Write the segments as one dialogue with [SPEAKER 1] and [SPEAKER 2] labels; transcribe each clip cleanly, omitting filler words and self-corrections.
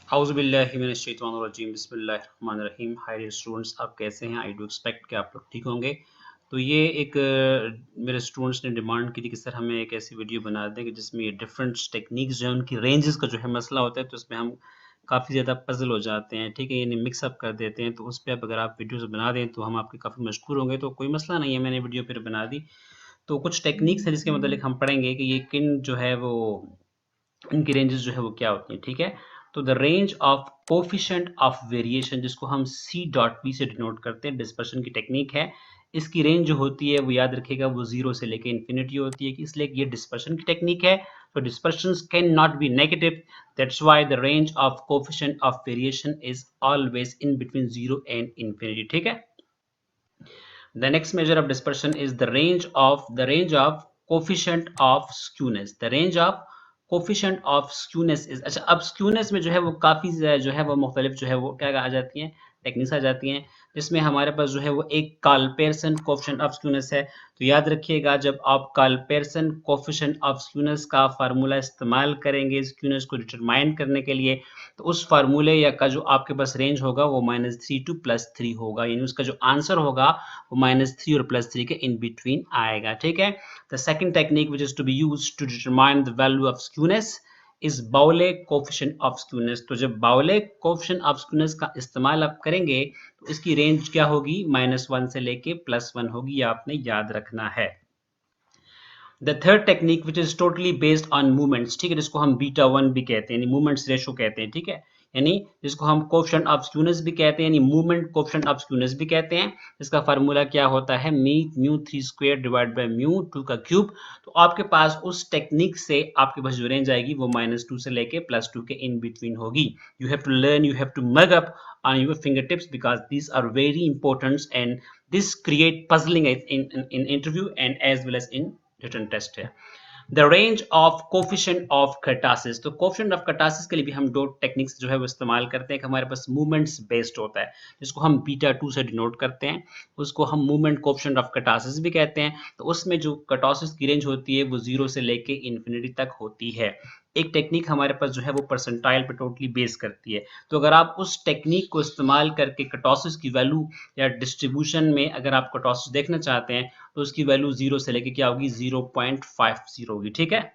[SPEAKER 1] औज़ुबिल्लाहि बिस्मिल्लाहिर्रहमानिर्रहीम। Hi dear students, आप कैसे हैं? आई डू एक्सपेक्ट कि आप लोग ठीक होंगे। तो ये एक मेरे स्टूडेंट्स ने डिमांड की थी कि सर हमें एक ऐसी वीडियो बना दें कि जिसमें ये डिफरेंट टेक्निक्स जो है उनकी रेंजेस का जो है मसला होता है, तो उसमें हम काफ़ी ज़्यादा पज़ल हो जाते हैं, ठीक है? यानी मिक्स अप कर देते हैं, तो उस पे अब अगर आप वीडियोज़ बना दें तो हम आपके काफ़ी मशकूर होंगे। तो कोई मसला नहीं है, मैंने वीडियो फिर बना दी। तो कुछ टेक्निक्स हैं जिसके मतलब हम पढ़ेंगे कि ये किन जो है वो इनकी रेंजेस जो है वो क्या होती हैं, ठीक है? तो the range of coefficient of variation जिसको हम सी डॉट पी से डिनोट करते हैं, डिस्पर्शन की टेक्निक है। इसकी रेंज जो होती है वो याद रखिएगा वो 0 से लेके इन्फिनिटी होती है, कि इसलिए ये डिस्पर्शन की टेक्निक है। तो dispersions can not be negative, that's why the range of coefficient of variation is always in between 0 and infinity, ठीक है? The next measure of dispersion is the range of coefficient of skewness. The range of coefficient of skewness is अच्छा, अब skewness में जो है वो काफ़ी जो है वो मुख्तलिफ जो है वो क्या आ जाती हैं, टेक्निक्स आ जाती हैं, जिसमें हमारे पास जो है वो एक काल्पेरसन कोफिशिएंट ऑफ स्क्यूनेस है। तो याद रखिएगा, जब आप काल्पेरसन कोफिशिएंट ऑफ स्क्यूनेस का फार्मूला इस्तेमाल करेंगे स्क्यूनेस को डिटरमाइन करने के लिए, तो उस फार्मूले या का जो आपके पास रेंज होगा वो -3 टू +3 होगा, यानी उसका जो आंसर होगा वो -3 और +3 के इन बिटवीन आएगा, ठीक है? The second technique which is to be used to determine the value of skewness is Bowley coefficient of skewness. तो जब बाउले कोफिशिएंट ऑफ स्क्यूनेस का इस्तेमाल आप करेंगे तो इसकी रेंज क्या होगी, -1 से लेके +1 होगी, ये आपने याद रखना है। The third technique which is totally based on movements, ठीक है, जिसको हम बीटा 1 भी कहते हैं, यानी मूवमेंट्स रेशो कहते हैं, ठीक है? यानी जिसको हम कोफिशिएंट ऑफ स्क्यूनेस भी कहते हैं, यानी मूवमेंट कोफिशिएंट ऑफ स्क्यूनेस भी कहते हैं। इसका फार्मूला क्या होता है, mu 3 square divide by mu 2 का क्यूब। तो आपके पास उस टेक्निक से आपके पास जो रेंज आएगी वो -2 से लेके +2 के इन बिटवीन होगी। You have to learn, you have to mug up on your fingertips because these are very important and this create puzzling in interview and as well as in written test है। The range of coefficient of kurtosis, तो coefficient of कर्टासिस के लिए भी हम दो techniques जो है वो इस्तेमाल करते हैं। कि हमारे पास मूवमेंट्स बेस्ड होता है, जिसको हम बीटा 2 से डिनोट करते हैं, उसको हम मूवमेंट कोफिशिएंट ऑफ कर्टासिस भी कहते हैं। तो उसमें जो कर्टासिस की रेंज होती है वो 0 से लेके इन्फिनिटी तक होती है। एक टेक्निक हमारे पास जो है वो परसेंटाइल पे टोटली बेस करती है। तो अगर आप उस टेक्निक को इस्तेमाल करके कर्टोसिस की वैल्यू या डिस्ट्रीब्यूशन में अगर आप कर्टोसिस देखना चाहते हैं तो उसकी वैल्यू 0 से लेके क्या होगी, 0.50 होगी, ठीक है?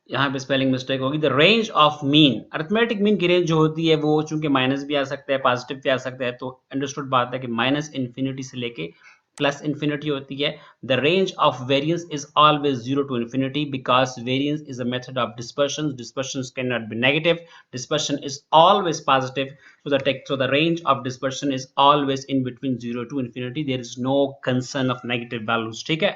[SPEAKER 1] यहाँ पे स्पेलिंग मिस्टेक होगी। The range of mean, arithmetic mean की रेंज जो होती है वो चूंकि माइनस भी आ सकता है, पॉजिटिव भी आ सकता है, तो अंडरस्टूड बात है कि माइनस इन्फिनिटी से लेके प्लस इन्फिनिटी होती है। The range of variance is always 0 to infinity because variance is a method of dispersion, dispersion can not be negative, dispersion is always positive. So the range of dispersion is always in between 0 to infinity. There is no concern of negative values, ठीक है?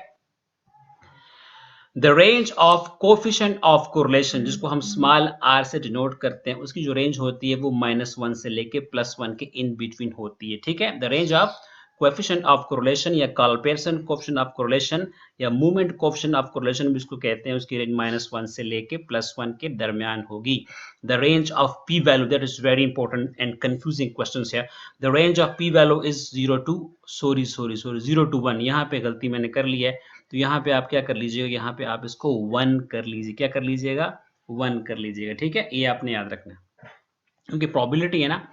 [SPEAKER 1] The range of coefficient of correlation, जिसको हम small are से denote करते हैं, उसकी जो range होती है वो -1 से लेके +1 के इन बिटवीन होती है, ठीक है? The range of coefficient of correlation या काल्पेरसन कोएफिशिएंट ऑफ कोरिलेशन या मूवमेंट कोएफिशिएंट ऑफ कोरिलेशन भी इसको कहते हैं, उसकी रेंज -1 से लेके +1 के दरमियान होगी। The range of P value, that is very important and confusing questions है। The range of P value is 0 to 0 to 1, यहाँ पे गलती मैंने कर ली है, तो यहाँ पे आप क्या कर लीजिएगा, यहाँ पे आप इसको 1 कर लीजिए, क्या कर लीजिएगा, 1 कर लीजिएगा, ठीक है? ये आपने याद रखना है क्योंकि प्रोबेबिलिटी है ना।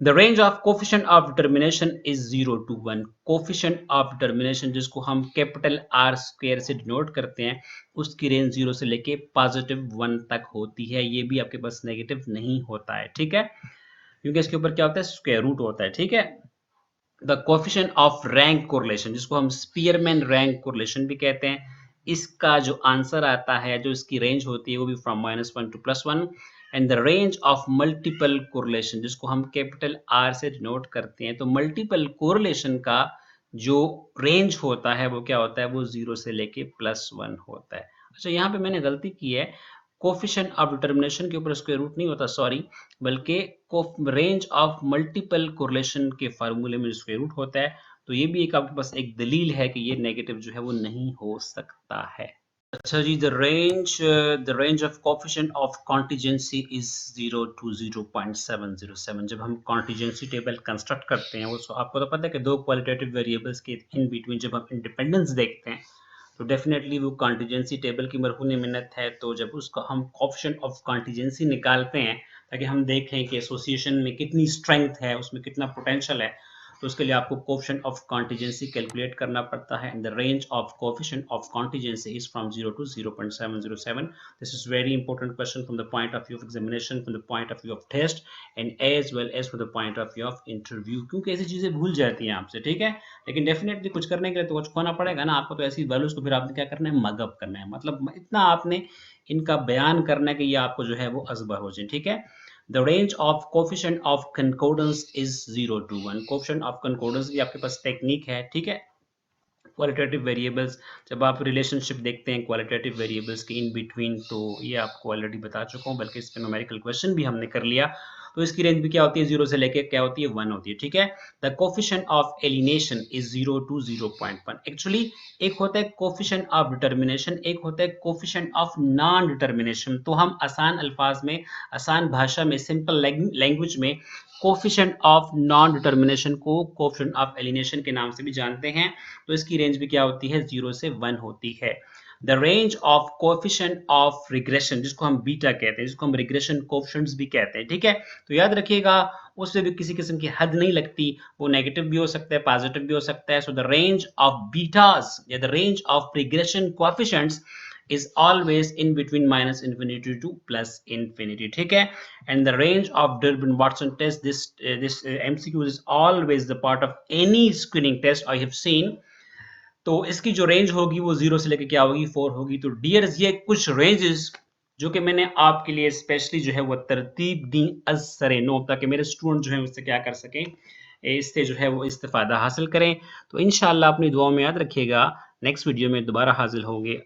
[SPEAKER 1] The range of coefficient of determination is 0 to 1। Coefficient of determination जिसको हम कैपिटल आर स्क्वायर से डिनोट करते हैं, उसकी रेंज 0 से लेके +1 तक होती है। ये भी आपके पास नेगेटिव नहीं होता है, ठीक है? क्योंकि इसके ऊपर क्या होता है, स्क्वायर रूट होता है, ठीक है? The coefficient of rank correlation, जिसको हम स्पीयरमैन रैंक कोरिलेशन भी कहते हैं, इसका जो आंसर आता है, जो इसकी रेंज होती है वो भी from -1 to +1। And the range of multiple correlation, जिसको हम कैपिटल आर से डिनोट करते हैं, तो मल्टीपल कोरिलेशन का जो रेंज होता है वो क्या होता है, वो 0 से लेके +1 होता है। अच्छा, यहाँ पे मैंने गलती की है, कोफिशिएंट ऑफ डिटरमिनेशन के ऊपर स्क्वायर रूट नहीं होता, सॉरी, बल्कि रेंज ऑफ मल्टीपल कोरिलेशन के फार्मूले में स्क्वायर रूट होता है। तो ये भी एक आपके पास एक दलील है कि ये नेगेटिव जो है वो नहीं हो सकता है। अच्छा जी, the range of coefficient of contingency is 0 to 0.707। जब हम कॉन्टिजेंसी टेबल कंस्ट्रक्ट करते हैं, वो आपको तो पता है कि दो क्वालिटेटिव वेरिएबल्स के इन बिटवीन जब हम इंडिपेंडेंस देखते हैं, तो डेफिनेटली वो कॉन्टिजेंसी टेबल की मरहून मिन्नत है। तो जब उसको हम कोएफिशिएंट ऑफ कॉन्टिजेंसी निकालते हैं ताकि हम देखें कि एसोसिएशन में कितनी स्ट्रेंथ है, उसमें कितना पोटेंशियल है, तो उसके लिए आपको कोएफिशिएंट ऑफ कॉन्टिजेंसी कैलकुलेट करना पड़ता है। And the range of coefficient of contingency is from 0 to 0.707. This is very important question from the point of view of examination, from the point of view of test and as well as from the point of view of interview, क्योंकि ऐसी चीजें भूल जाती हैं आपसे, ठीक है। लेकिन डेफिनेटली कुछ करने के लिए तो कुछ खोना पड़ेगा ना आपको, तो ऐसी वैल्यूज को फिर आपने क्या करना है, मगअप करना है, मतलब इतना आपने इनका बयान करना है कि ये आपको जो है वो अजबर हो जाए, ठीक है। The range of coefficient of concordance is 0 to 1. Coefficient of concordance भी आपके पास टेक्निक है, ठीक है। क्वालिटेटिव वेरिएबल्स, जब आप रिलेशनशिप देखते हैं क्वालिटेटिव वेरिएबल्स के इन बिटवीन, तो ये आपको ऑलरेडी बता चुका हूँ, बल्कि इस पे न्यूमेरिकल क्वेश्चन भी हमने कर लिया। तो इसकी रेंज भी क्या होती है, 0 से लेके क्या होती है, 1 होती है, ठीक है। The coefficient of alienation is 0 to 0.1. Actually एक होता है कोफिशिएंट ऑफ डिटर्मिनेशन, एक होता है कोफिशिएंट ऑफ नॉन डिटर्मिनेशन। तो हम आसान अल्फाज में, आसान भाषा में, सिंपल लैंग्वेज में कोफिशिएंट ऑफ नॉन डिटर्मिनेशन को कोफिशिएंट ऑफ एलिनेशन के नाम से भी जानते हैं। तो इसकी रेंज भी क्या होती है, 0 से 1 होती है। The range of coefficient of regression, जिसको हम बीटा कहते हैं, जिसको हम रिग्रेशन कोएफिशिएंट्स भी कहते हैं, ठीक है। तो याद रखिएगा, उससे भी किसी किस्म की हद नहीं लगती, वो नेगेटिव भी हो सकता है, पॉजिटिव भी हो सकता है। So the range of betas या the range of regression coefficients is always in between minus infinity to plus infinity, ठीक है। and the range of Durbin-Watson test, this MCQ is always the part of any screening test I have seen। तो इसकी जो range होगी वो 0 से लेकर क्या होगी, 4 होगी। तो डियर्स, ये कुछ रेंजेस जो कि मैंने आपके लिए स्पेशली जो है वो तरतीब दी असरे नो, ताकि मेरे स्टूडेंट जो है उससे क्या कर सकें, इससे जो है वो इस्तेफादा हासिल करें। तो इंशाल्लाह अपनी दुआओं में याद रखिएगा। नेक्स्ट वीडियो में दोबारा हाजिर होंगे।